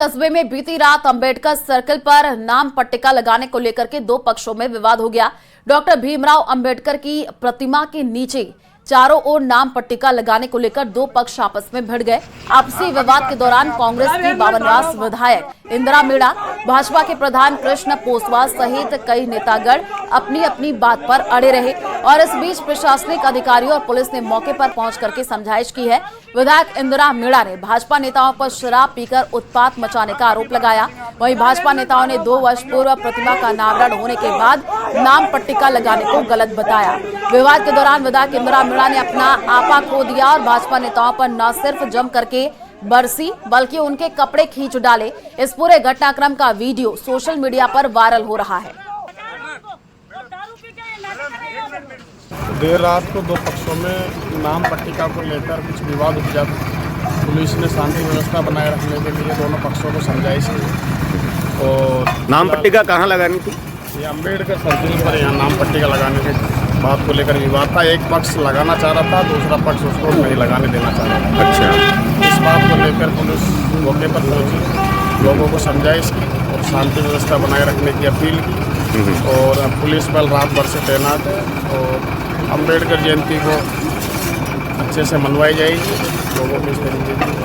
कस्बे में बीती रात अंबेडकर सर्कल पर नाम पट्टिका लगाने को लेकर के दो पक्षों में विवाद हो गया। डॉक्टर भीमराव अंबेडकर की प्रतिमा के नीचे चारों ओर नाम पट्टिका लगाने को लेकर दो पक्ष आपस में भिड़ गए। आपसी विवाद के दौरान कांग्रेस की बावनवास विधायक इंदिरा मीणा, भाजपा के प्रधान कृष्ण पोसवाल सहित कई नेतागण अपनी अपनी बात पर अड़े रहे और इस बीच प्रशासनिक अधिकारियों और पुलिस ने मौके पर पहुंच करके समझाइश की है। विधायक इंदिरा मीणा ने भाजपा नेताओं पर शराब पीकर उत्पात मचाने का आरोप लगाया। वहीं भाजपा नेताओं ने 2 वर्ष पूर्व प्रतिमा का अनावरण होने के बाद नाम पट्टिका लगाने को गलत बताया। विवाद के दौरान विधायक इंदिरा मीणा ने अपना आपा खो दिया और भाजपा नेताओं पर न सिर्फ जम करके बरसी बल्कि उनके कपड़े खींच डाले। इस पूरे घटनाक्रम का वीडियो सोशल मीडिया पर वायरल हो रहा है। देर रात को दो पक्षों में नाम पट्टिका को लेकर कुछ विवाद उपजा। पुलिस ने शांति व्यवस्था बनाए रखने के लिए दोनों पक्षों को समझाइश की। और नाम पट्टिका कहाँ लगानी थी? ये अम्बेडकर सर्किल पर यहाँ नाम पट्टिका लगाने के बात को लेकर विवाद था। एक पक्ष लगाना चाह रहा था, दूसरा पक्ष उसको नहीं लगाने देना चाह रहा था। अच्छा, इस बात को लेकर पुलिस मौके पर पहुंची, लोगों को समझाइश की और शांति व्यवस्था बनाए रखने की अपील की। और पुलिस बल रात भर से तैनात है और अम्बेडकर जयंती को अच्छे से मनवाई जाएगी। लोगों को इस तरीके की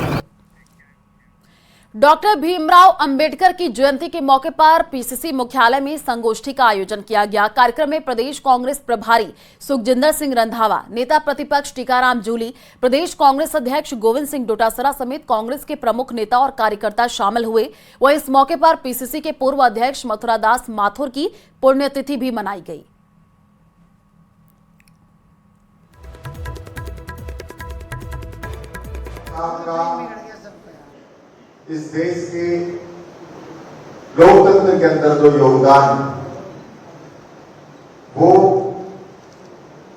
डॉक्टर भीमराव अंबेडकर की जयंती के मौके पर पीसीसी मुख्यालय में संगोष्ठी का आयोजन किया गया। कार्यक्रम में प्रदेश कांग्रेस प्रभारी सुखजिंदर सिंह रंधावा, नेता प्रतिपक्ष टीकाराम जूली, प्रदेश कांग्रेस अध्यक्ष गोविंद सिंह डोटासरा समेत कांग्रेस के प्रमुख नेता और कार्यकर्ता शामिल हुए। वहीं इस मौके पर पीसीसी के पूर्व अध्यक्ष मथुरादास माथुर की पुण्यतिथि भी मनाई गई। इस देश के लोकतंत्र के अंदर जो योगदान वो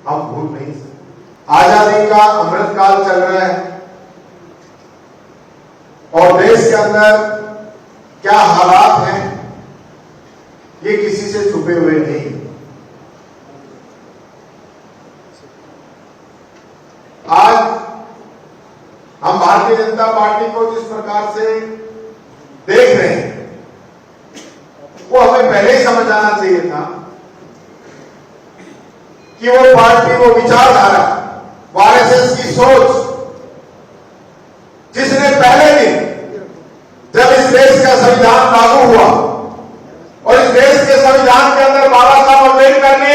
हम भूल नहीं सकते। आजादी का अमृतकाल चल रहा है और देश के अंदर क्या हालात हैं ये किसी से छुपे हुए नहीं। आज हम भारतीय जनता पार्टी को जिस प्रकार से देख रहे हैं वो हमें पहले ही समझ आना चाहिए था कि वो पार्टी, वो विचारधारा, वो आरएसएस की सोच जिसने पहले दिन जब इस देश का संविधान लागू हुआ और इस देश के संविधान के अंदर बाबा साहब अम्बेडकर ने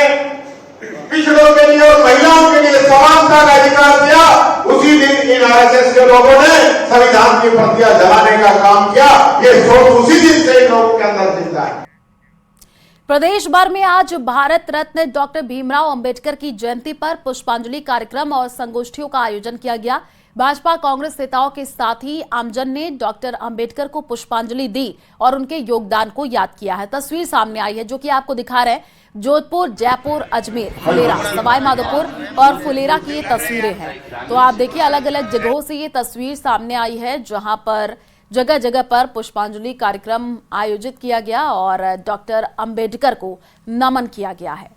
पिछड़ों के लिए और महिलाओं के लिए समानता का अधिकार दिया, उसी दिन इन आरएसएस के लोगों ने संविधान की प्रतियां जलाने का काम किया। ये सोच उसी दिन से इन लोगों के अंदर जिंदा है। प्रदेश भर में आज भारत रत्न डॉक्टर भीमराव अंबेडकर की जयंती पर पुष्पांजलि कार्यक्रम और संगोष्ठियों का आयोजन किया गया। भाजपा कांग्रेस नेताओं के साथ ही आमजन ने डॉक्टर अंबेडकर को पुष्पांजलि दी और उनके योगदान को याद किया है। तस्वीर सामने आई है जो कि आपको दिखा रहे हैं। जोधपुर, जयपुर, अजमेर, फुलेरा, सवाई माधोपुर और फुलेरा की ये तस्वीरें हैं। तो आप देखिए अलग अलग जगहों से ये तस्वीर सामने आई है जहां पर जगह जगह पर पुष्पांजलि कार्यक्रम आयोजित किया गया और डॉक्टर अंबेडकर को नमन किया गया है।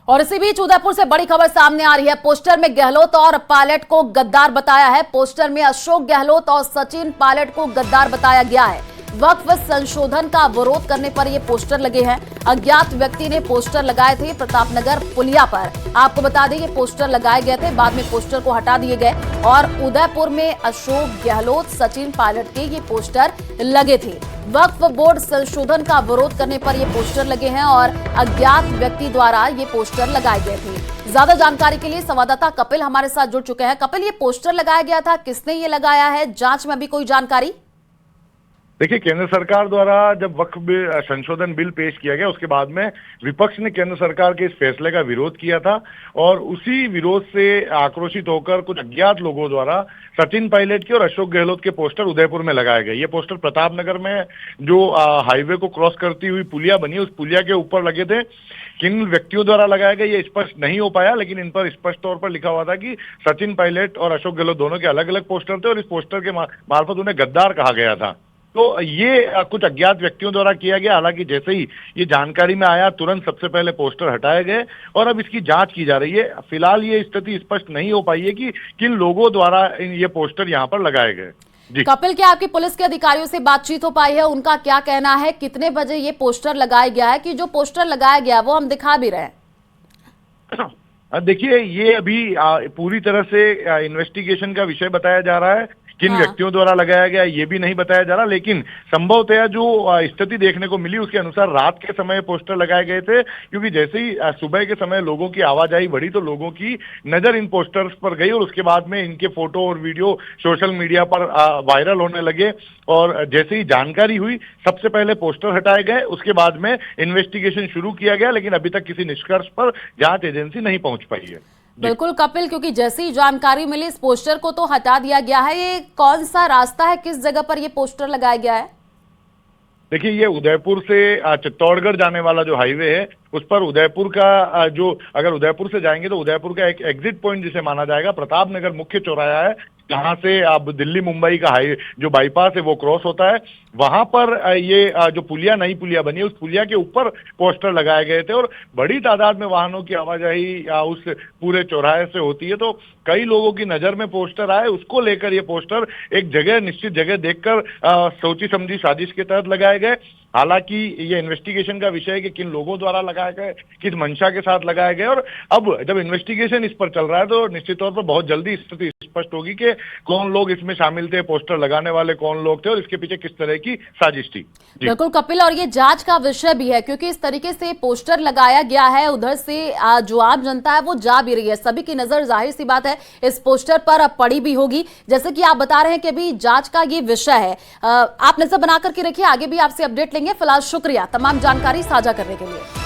और इसी बीच उदयपुर से बड़ी खबर सामने आ रही है। पोस्टर में गहलोत और पायलट को गद्दार बताया है। पोस्टर में अशोक गहलोत और सचिन पायलट को गद्दार बताया गया है। वक्फ संशोधन का विरोध करने पर ये पोस्टर लगे हैं। अज्ञात व्यक्ति ने पोस्टर लगाए थे प्रतापनगर पुलिया पर। आपको बता दें ये पोस्टर लगाए गए थे, बाद में पोस्टर को हटा दिए गए और उदयपुर में अशोक गहलोत, सचिन पायलट के ये पोस्टर लगे थे। वक्फ बोर्ड संशोधन का विरोध करने पर ये पोस्टर लगे हैं और अज्ञात व्यक्ति द्वारा ये पोस्टर लगाए गए थे। ज्यादा जानकारी के लिए संवाददाता कपिल हमारे साथ जुड़ चुके हैं। कपिल, ये पोस्टर लगाया गया था, किसने ये लगाया है? जांच में अभी कोई जानकारी? देखिए, केंद्र सरकार द्वारा जब वक्फ संशोधन बिल पेश किया गया उसके बाद में विपक्ष ने केंद्र सरकार के इस फैसले का विरोध किया था और उसी विरोध से आक्रोशित होकर कुछ अज्ञात लोगों द्वारा सचिन पायलट के और अशोक गहलोत के पोस्टर उदयपुर में लगाए गए। ये पोस्टर प्रतापनगर में जो हाईवे को क्रॉस करती हुई पुलिया बनी उस पुलिया के ऊपर लगे थे। किन व्यक्तियों द्वारा लगाया गया ये स्पष्ट नहीं हो पाया, लेकिन इन पर स्पष्ट तौर पर लिखा हुआ था कि सचिन पायलट और अशोक गहलोत दोनों के अलग अलग पोस्टर थे और इस पोस्टर के मार्फत उन्हें गद्दार कहा गया था। तो ये कुछ अज्ञात व्यक्तियों द्वारा किया गया। हालांकि जैसे ही ये जानकारी में आया तुरंत सबसे पहले पोस्टर हटाए गए और अब इसकी जांच की जा रही है। फिलहाल ये स्थिति स्पष्ट नहीं हो पाई है कि किन लोगों द्वारा ये पोस्टर यहाँ पर लगाए गए। जी कपिल, क्या आपकी पुलिस के अधिकारियों से बातचीत हो पाई है? उनका क्या कहना है? कितने बजे ये पोस्टर लगाया गया है? कि जो पोस्टर लगाया गया वो हम दिखा भी रहे हैं। देखिए, ये अभी पूरी तरह से इन्वेस्टिगेशन का विषय बताया जा रहा है। किन व्यक्तियों द्वारा लगाया गया ये भी नहीं बताया जा रहा, लेकिन संभवतः जो स्थिति देखने को मिली उसके अनुसार रात के समय पोस्टर लगाए गए थे, क्योंकि जैसे ही सुबह के समय लोगों की आवाजाही बढ़ी तो लोगों की नजर इन पोस्टर्स पर गई और उसके बाद में इनके फोटो और वीडियो सोशल मीडिया पर वायरल होने लगे। और जैसे ही जानकारी हुई सबसे पहले पोस्टर हटाए गए, उसके बाद में इन्वेस्टिगेशन शुरू किया गया, लेकिन अभी तक किसी निष्कर्ष पर जांच एजेंसी नहीं पहुंच पाई है। बिल्कुल कपिल, क्योंकि जैसी ही जानकारी मिली इस पोस्टर को तो हटा दिया गया है। ये कौन सा रास्ता है, किस जगह पर ये पोस्टर लगाया गया है? देखिए, ये उदयपुर से चित्तौड़गढ़ जाने वाला जो हाईवे है उस पर उदयपुर का जो, अगर उदयपुर से जाएंगे तो उदयपुर का एक एग्जिट पॉइंट जिसे माना जाएगा प्रतापनगर मुख्य चौराहा है, जहां से अब दिल्ली मुंबई का हाईवे जो बाईपास है वो क्रॉस होता है। वहां पर ये जो पुलिया, नई पुलिया बनी है, उस पुलिया के ऊपर पोस्टर लगाए गए थे और बड़ी तादाद में वाहनों की आवाजाही उस पूरे चौराहे से होती है, तो कई लोगों की नजर में पोस्टर आए। उसको लेकर ये पोस्टर एक जगह, निश्चित जगह देखकर सोची समझी साजिश के तहत लगाए गए। हालांकि ये इन्वेस्टिगेशन का विषय है कि किन लोगों द्वारा लगाए गए, किस मंशा के साथ लगाए गए, और अब जब इन्वेस्टिगेशन इस पर चल रहा है तो निश्चित तौर पर बहुत जल्दी स्थिति स्पष्ट होगी कि कौन लोग इसमें शामिल थे, पोस्टर लगाने वाले कौन लोग थे और इसके पीछे किस तरह की साजिश थी। बिल्कुल कपिल, और ये जांच का विषय भी है, क्योंकि इस तरीके से पोस्टर लगाया गया है, उधर से जो आम जनता है वो जा भी रही है, सभी की नजर जाहिर सी बात है इस पोस्टर पर अब पड़ी भी होगी। जैसे कि आप बता रहे हैं कि अभी जांच का ये विषय है, आप नजर बना करके रखिए, आगे भी आपसे अपडेट लेंगे। फिलहाल शुक्रिया तमाम जानकारी साझा करने के लिए।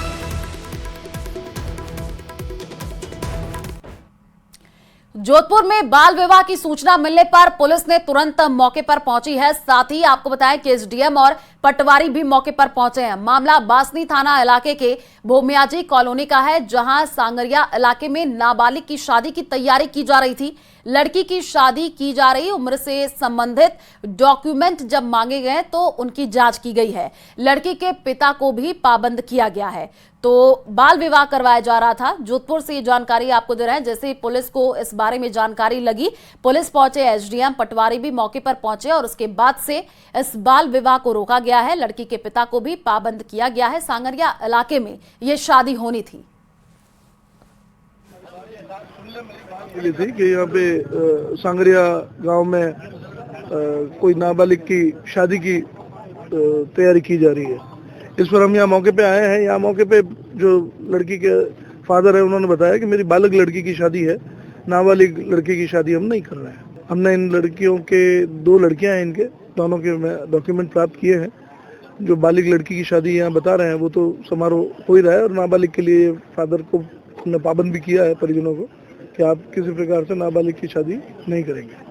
जोधपुर में बाल विवाह की सूचना मिलने पर पुलिस ने तुरंत मौके पर पहुंची है। साथ ही आपको बताएं कि एसडीएम और पटवारी भी मौके पर पहुंचे हैं। मामला बासनी थाना इलाके के भोमियाजी कॉलोनी का है, जहां सांगरिया इलाके में नाबालिग की शादी की तैयारी की जा रही थी। लड़की की शादी की जा रही उम्र से संबंधित डॉक्यूमेंट जब मांगे गए तो उनकी जांच की गई है। लड़की के पिता को भी पाबंद किया गया है। तो बाल विवाह करवाया जा रहा था। जोधपुर से ये जानकारी आपको दे रहे हैं। जैसे पुलिस को इस बारे में जानकारी लगी, पुलिस पहुंचे, एसडीएम पटवारी भी मौके पर पहुंचे और उसके बाद से इस बाल विवाह को रोका गया है। लड़की के पिता को भी पाबंद किया गया है। सांगरिया इलाके में ये शादी होनी थी। थी कि यहाँ पे सांगरिया गांव में कोई नाबालिग की शादी की तैयारी की जा रही है। इस पर हम यहाँ मौके पे आए हैं। यहाँ मौके पे जो लड़की के फादर है उन्होंने बताया कि मेरी बालक लड़की की शादी है, नाबालिग लड़की की शादी हम नहीं कर रहे हैं। हमने इन लड़कियों के, 2 लड़कियां हैं इनके, दोनों के डॉक्यूमेंट प्राप्त किए हैं। जो बालिग लड़की की शादी यहाँ बता रहे हैं वो तो समारोह हो ही रहा है और नाबालिग के लिए फादर को हमने पाबंद भी किया है परिजनों को कि आप किसी प्रकार से नाबालिग की शादी नहीं करेंगे।